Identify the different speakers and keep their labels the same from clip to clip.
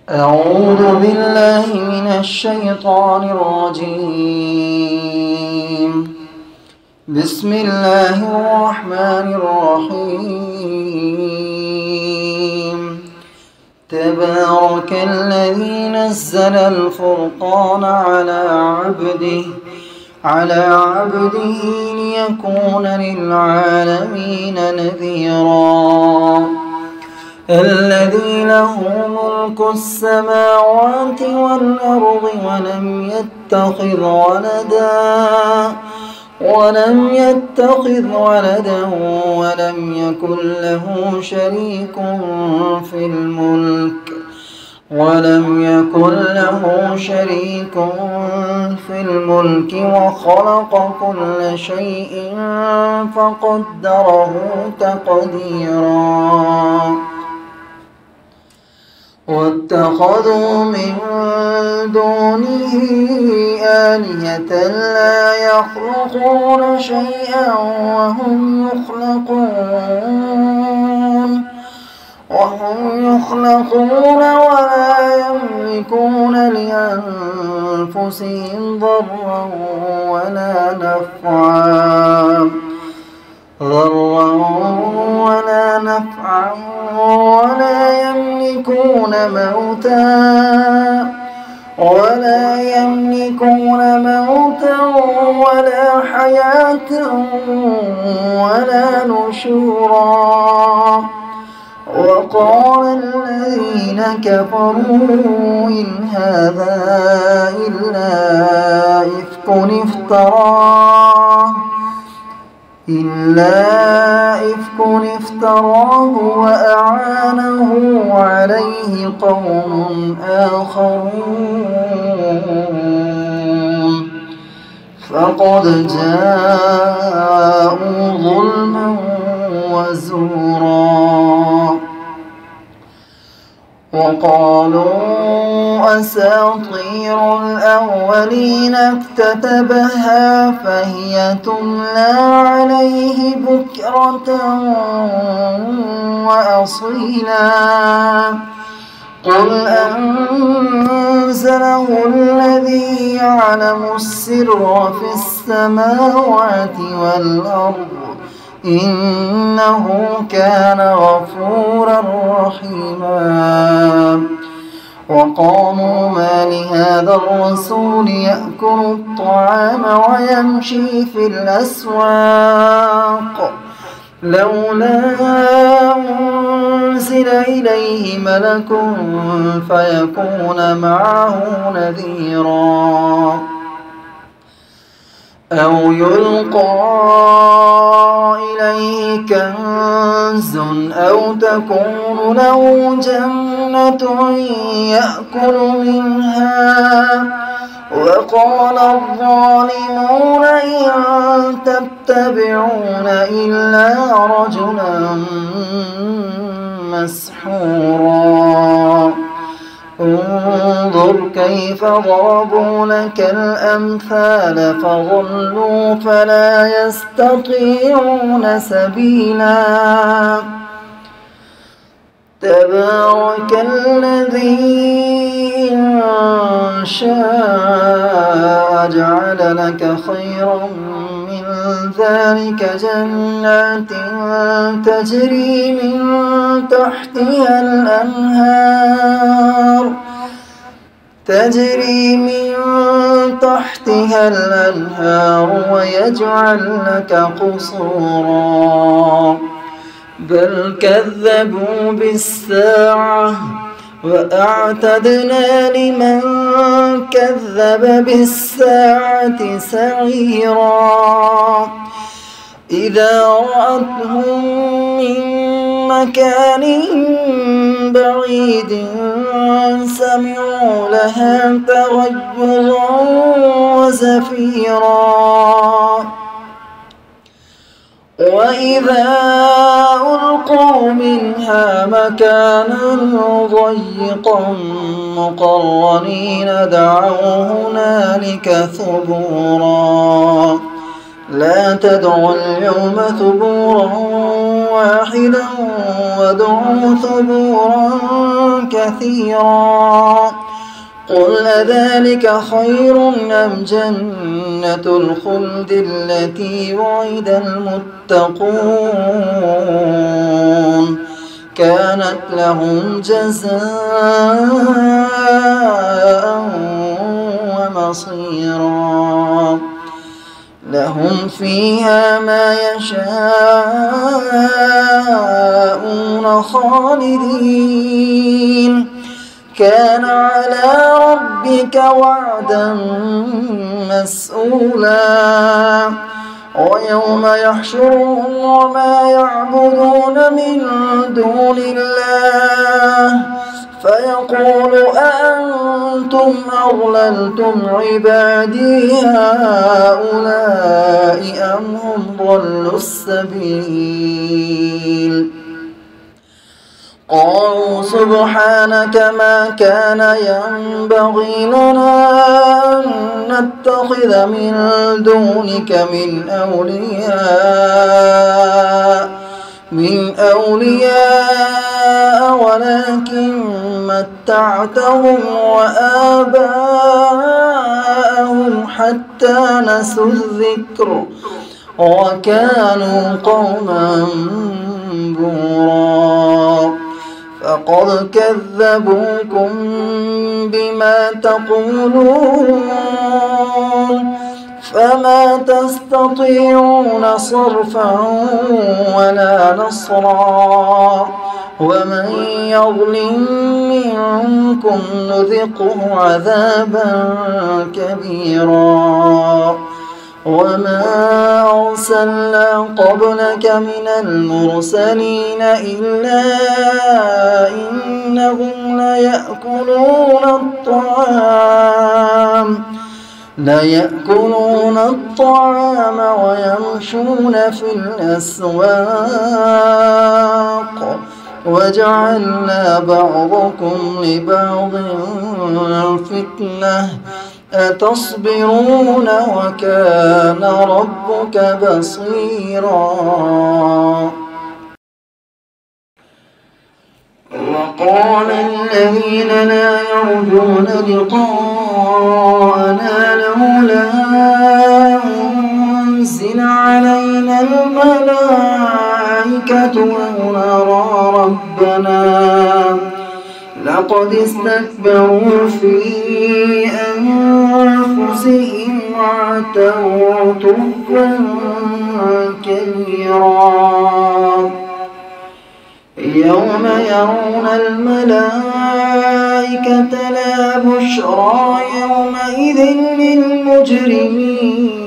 Speaker 1: أعوذ بالله من الشيطان الرجيم. بسم الله الرحمن الرحيم. تبارك الذي نزل الفرقان على عبده ليكون للعالمين نذيرا. الذي له ملك السماوات والأرض ولم يتخذ ولدا ولم يكن له شريك في الملك وخلق كل شيء فقدره تقديرا. واتخذوا من دونه آلهة لا يخلقون شيئا وهم يخلقون ولا يملكون لأنفسهم ضرا ولا نفعا ولا يملكون موتا ولا حياة ولا نشورا. وقال الذين كفروا إن هذا إلا إفك افتراه وأعانه عليه قوم آخرون فقد جاءوا ظلما وزورا. وقالوا أساطير الأولين اكتتبها فهي تملى عليه بكرة وأصيلا. قل أنزله الذي يعلم السر في السماوات والأرض إنه كان غفورا رحيما. وقالوا ما لهذا الرسول يأكل الطعام ويمشي في الأسواق لولا أنزل إليه ملك فيكون معه نذيرا. أو يلقى إليه كنز أو تكون له جنة يأكل منها. وقال الظالمون إن تتبعون إلا رجلا مسحورا. انظر كيف ضربوا لك الأمثال فضلوا فلا يستطيعون سبيلا. تبارك الذي إن شاء جعل لك خيرا من ذلك جنات تجري من تحتها الأنهار ويجعل لك قصورا. بل كذبوا بالساعة وأعتدنا لمن كذب بالساعة سعيرا. إذا رأتهم من مكان بعيد سمعوا لها تغيظا وزفيرا. وإذا ألقوا منها مكانا ضيقا مقرنين دعوا هنالك ثبورا. لا تدعوا اليوم ثبورا واحدا وادعوا ثبورا كثيرا قل أذلك خير أم جنة الخلد التي وعد المتقون كانت لهم جزاء ومصيرا لهم فيها ما يشاءون خالدين كان على ربك وعدا مسئولا ويوم يحشرهم وما يعبدون من دون الله فيقول أأنتم أضللتم عبادي هؤلاء أم هم ضلوا السبيل قالوا سبحانك ما كان ينبغي لنا أن نتخذ من دونك من أولياء ولكن متعتهم وآباءهم حتى نسوا الذكر وكانوا قوما بورا فقد كذبوكم بما تقولون فما تستطيعون صرفا ولا نصرا ومن يظلم منكم نذقه عذابا كبيرا وما أرسلنا قبلك من المرسلين إلا إنهم ليأكلون الطعام ويمشون في الأسواق وجعلنا بعضكم لبعض فتنة أتصبرون وكان ربك بصيرا وقال الذين لا يرجون لقاءنا لولا أنزل علينا الملائكة ونرى ربنا لقد استكبروا في أنفسهم وعتوا عتوا كبيرا يوم يرون الملائكة لا بشرى يومئذ للمجرمين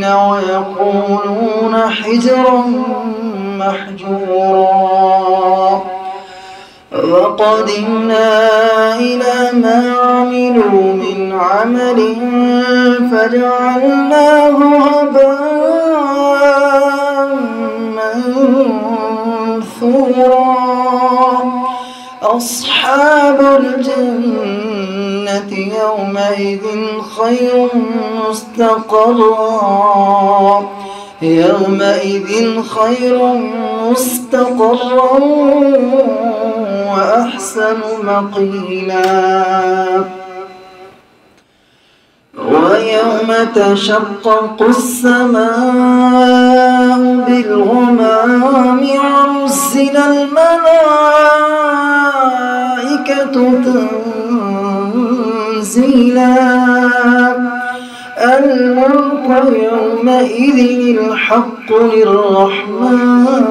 Speaker 1: ويقولون حجرا محجورا وقدمنا إلى ما عملوا من عمل فجعلناه هباء منثورا أصحاب الجنة يومئذ خير مستقرا وأحسن مقيلا ويوم تشقق السماء بالغمام ونزل الملائكة تنزيلا الملك يومئذ الحق للرحمن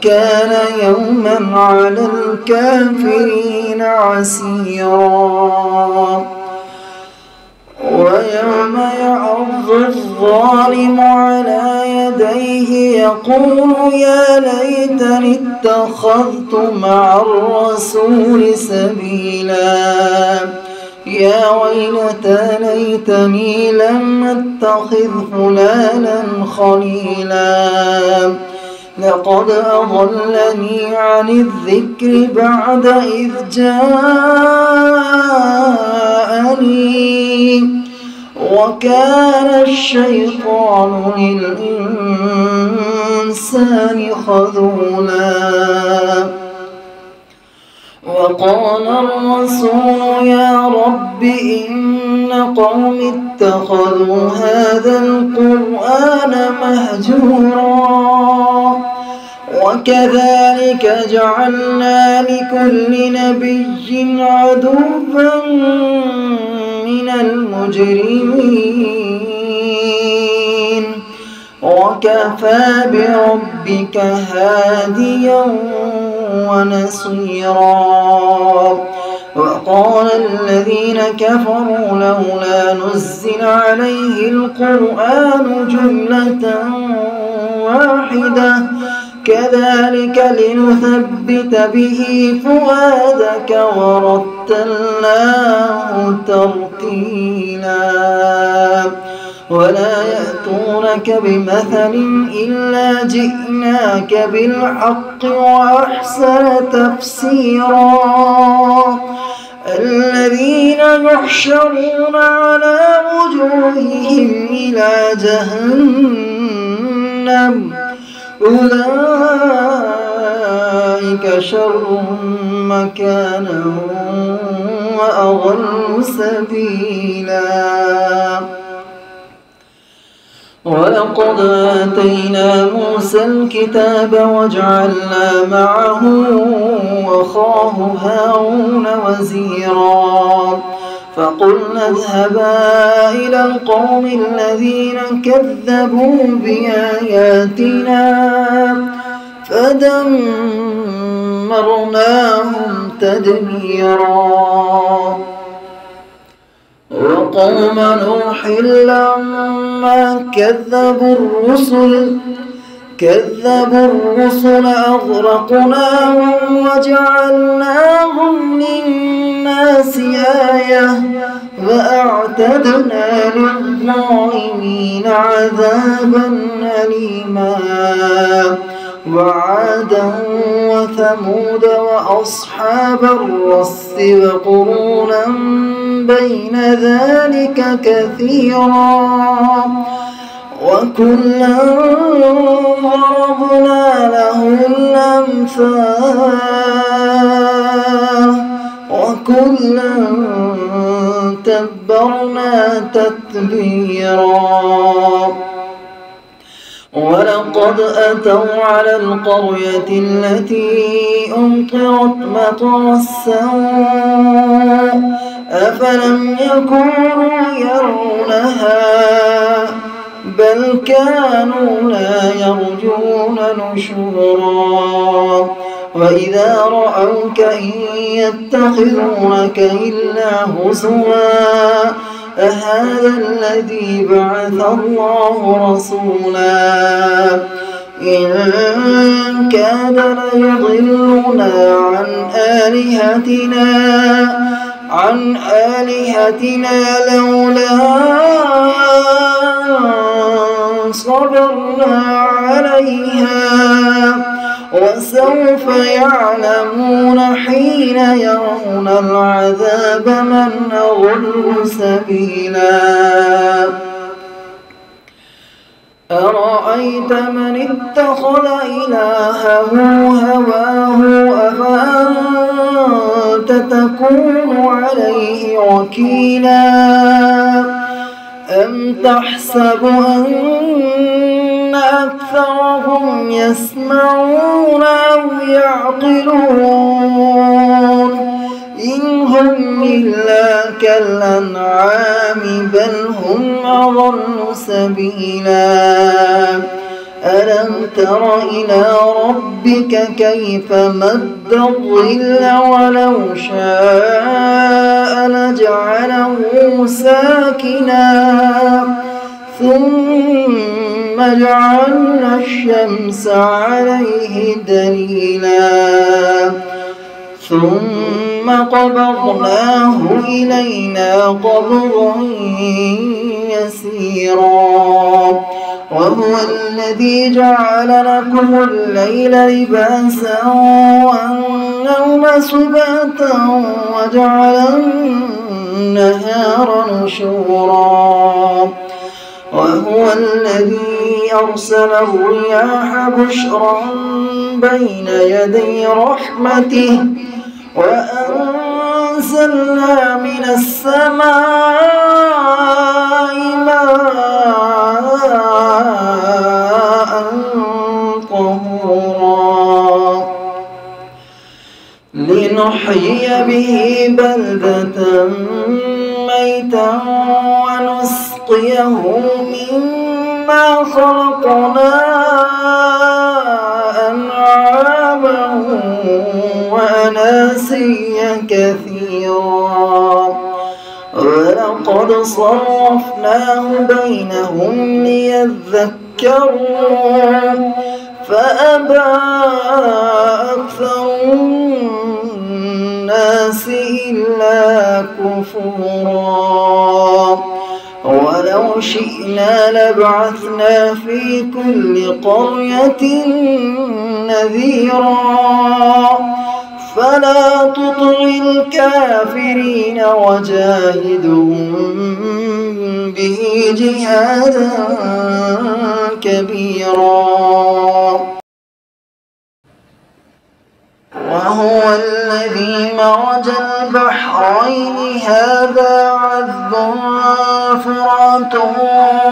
Speaker 1: وكان يوما على الكافرين عسيرا ويوم يعض الظالم على يديه يقول يا ليتني اتخذت مع الرسول سبيلا يا ويلتى ليتني لم اتخذ فلانا خليلا لقد أضلني عن الذكر بعد إذ جاءني وكان الشيطان للإنسان خذولا وقال الرسول يا رب إن قوم اتخذوا هذا القرآن مهجورا وكذلك جعلنا لكل نبي عدوا من المجرمين وكفى بربك هاديا ونصيرا وقال الذين كفروا لولا نزل عليه القرآن جملة واحدة كذلك لنثبت به فؤادك ورتلناه ترتيلا ولا يأتونك بمثل إلا جئناك بالحق وأحسن تفسيرا الذين يحشرون على وجوههم إلى جهنم أولئك شر مكانا وأضل سبيلا ولقد آتينا موسى الكتاب وجعلنا معه أخاه هارون وزيرا فقلنا اذهبا إلى القوم الذين كذبوا بآياتنا فدمرناهم تدميرا وقوم نوح لما كذبوا الرسل أغرقناهم وجعلناهم للناس آية وأعتدنا للظالمين عذابا أليما وعادا وثمود وأصحاب الرس وقرونا بين ذلك كثيرا وكلا ضربنا له الأمثال وكلا تبرنا تتبيرا ولقد أتوا على القرية التي أمطرت مطر السوء أفلم يكونوا يرونها بل كانوا لا يرجون نشورا وإذا رأوك إن يتخذونك إلا هزوا أهذا الذي بعث الله رسولا إن كاد ليضلنا عن آلهتنا لولا صبرنا عليها وسوف يعلمون حين يرون العذاب من أضل سبيلا أرأيت من اتخذ إلهه هواه أفأنت تكون عليه وكيلا أم تحسب أن أكثرهم يسمعون أو يعقلون إن هم إلا كالأنعام بل هم أضل سبيلا ألم تر إلى ربك كيف مد الظل ولو شاء لجعله ساكنا ثم جعلنا الشمس عليه دليلا ثم قبضناه إلينا قبضا يسيرا وهو الذي جعل لكم الليل لباسا والنوم سباتا وجعل النهار نشورا وهو الذي أرسل الرياح بشرا بين يدي رحمته وأنزلنا من السماء ماء طهورا لنحيي به بلدة ميتا ونسقيه مما خلقنا أنعاما وأناسيا كثيرا ولقد صرفناه بينهم ليذكروا فأبى أكثر الناس إلا كفورا ولو شئنا لبعثنا في كل قرية نذيرا فلا تطع الكافرين وجاهدهم به جهادا كبيرا وهو الذي مرج البحرين هذا عذب فرات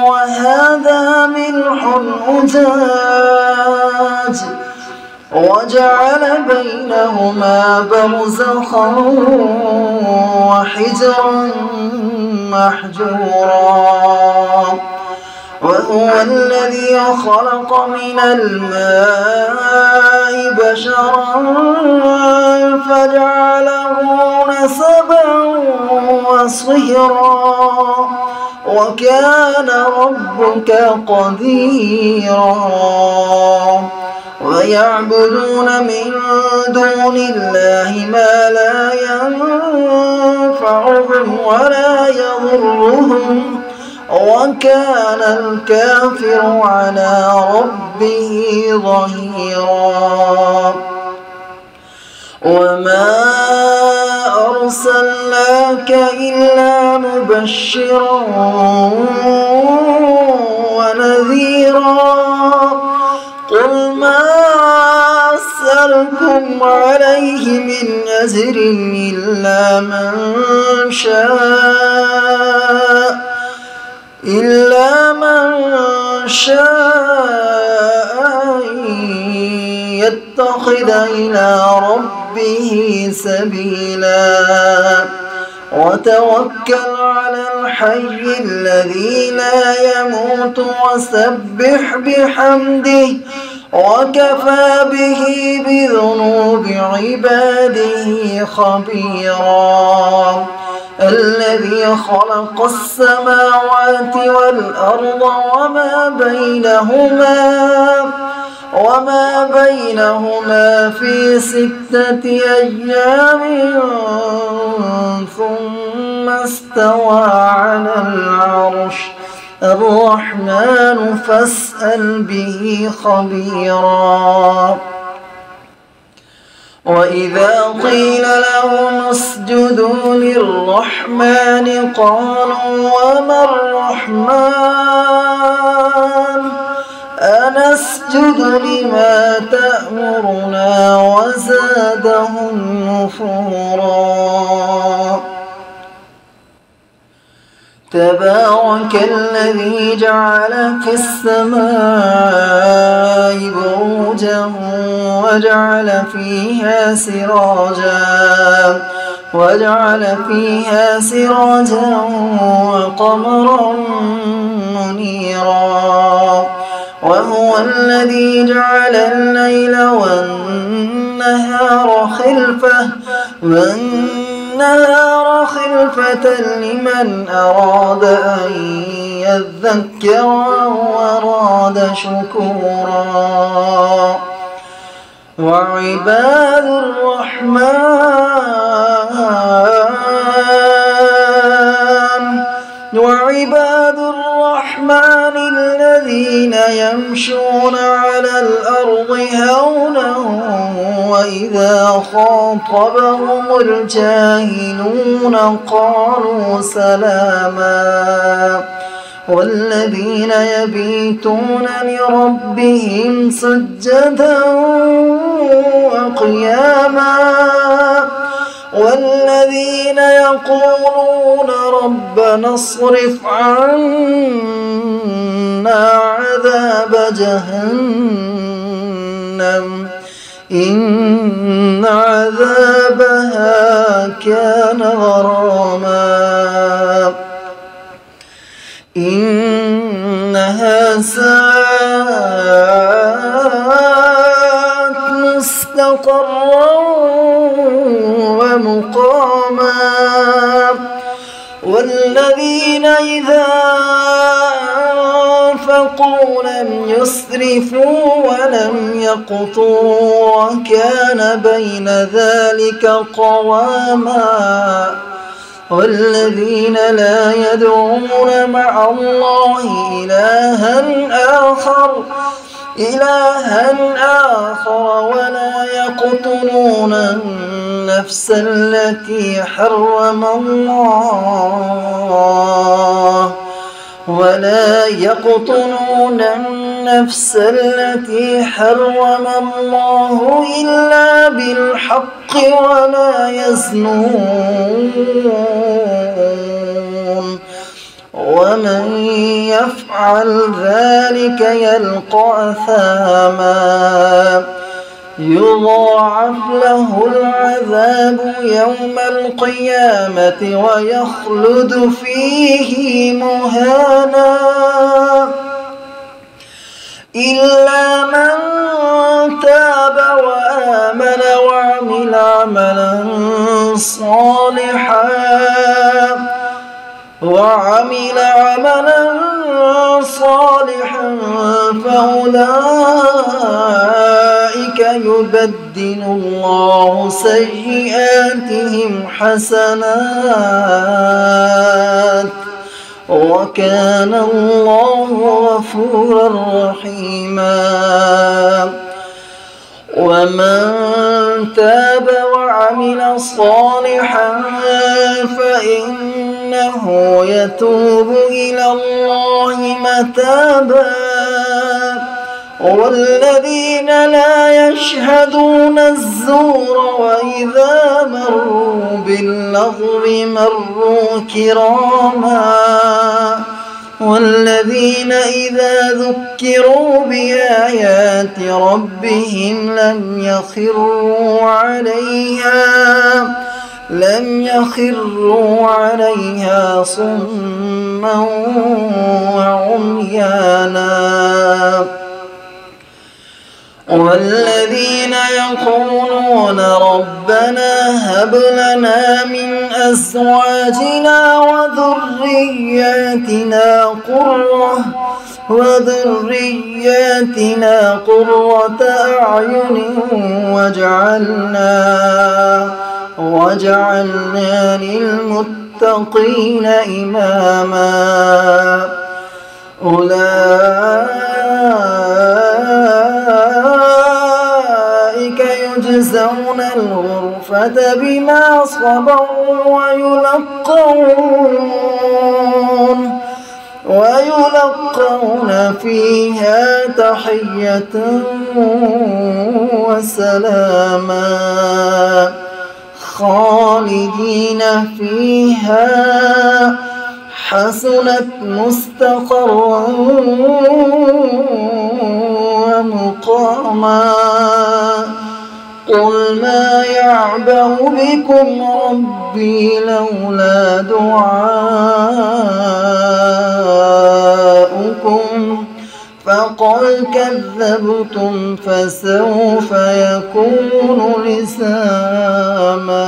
Speaker 1: وهذا ملح أجاج وجعل بينهما برزخا وحجرا محجورا وهو الذي خلق من الماء بشرا فجعله نسبا وصهرا وكان ربك قديرا ويعبدون من دون الله ما لا ينفعهم ولا يضرهم وكان الكافر على ربه ظهيرا وما أرسلناك إلا مبشرا ونذيرا قل ما أسألكم عليه من أجر إلا من شاء يتخذ إلى ربه سبيلا وتوكل على الحي الذي لا يموت وسبح بحمده وكفى به بذنوب عباده خبيرا الذي خلق السماوات والأرض وما بينهما في 6 أيام ثم استوى على العرش الرحمن فاسأل به خبيرا وإذا قيل لهم اسجدوا للرحمن قالوا وما الرحمن أنسجد لما تأمرنا وزادهم نفورا تبارك الذي جعل في السماء بروجا وجعل فيها سراجا وقمرا منيرا وهو الذي جعل الليل والنهار خلفة لمن أراد أن يذكر وأراد شكورا وعباد الرحمن وعباد الرحمن الذين يمشون على الأرض هونا وإذا خاطبهم الجاهلون قالوا سلاما والذين يبيتون لربهم سجدا وقياما والذين يقولون ربنا اصرف عنا عذاب جهنم إن عذابها كان غراما إنها ساءت مستقرا ومقاما والذين إذا أنفقوا لم يسرفوا ولم يقتروا وكان بين ذلك قواما والذين لا يدعون مع الله إلها آخر ولا يقتلون النفس التي حرم الله إلا بالحق ولا يزنون ومن يفعل ذلك يلقى أثاما يضاعف له العذاب يوم القيامة ويخلد فيه مهانا إلا من تاب وآمن وعمل عملا صالحا فأولئك يبدل الله سيئاتهم حسنات وكان الله غفورا رحيما ومن تاب وعمل صالحا فإنه يتوب إلى الله متابا والذين لا يشهدون الزور وإذا مروا باللغو مروا كراما والذين إذا ذكروا بآيات ربهم لم يخروا عليها صما وعميانا والذين يقولون ربنا هب لنا من أزواجنا وذرياتنا قرة أعين وجعلنا للمتقين إماما أولئك يجزون الغرفة بما صبروا ويلقون فيها تحية وسلاما خالدين فيها حسنت مستقرا ومقاما قل ما يعبأ بكم ربي لولا دعاؤكم فقد كذبتم فسوف يكون لزاما.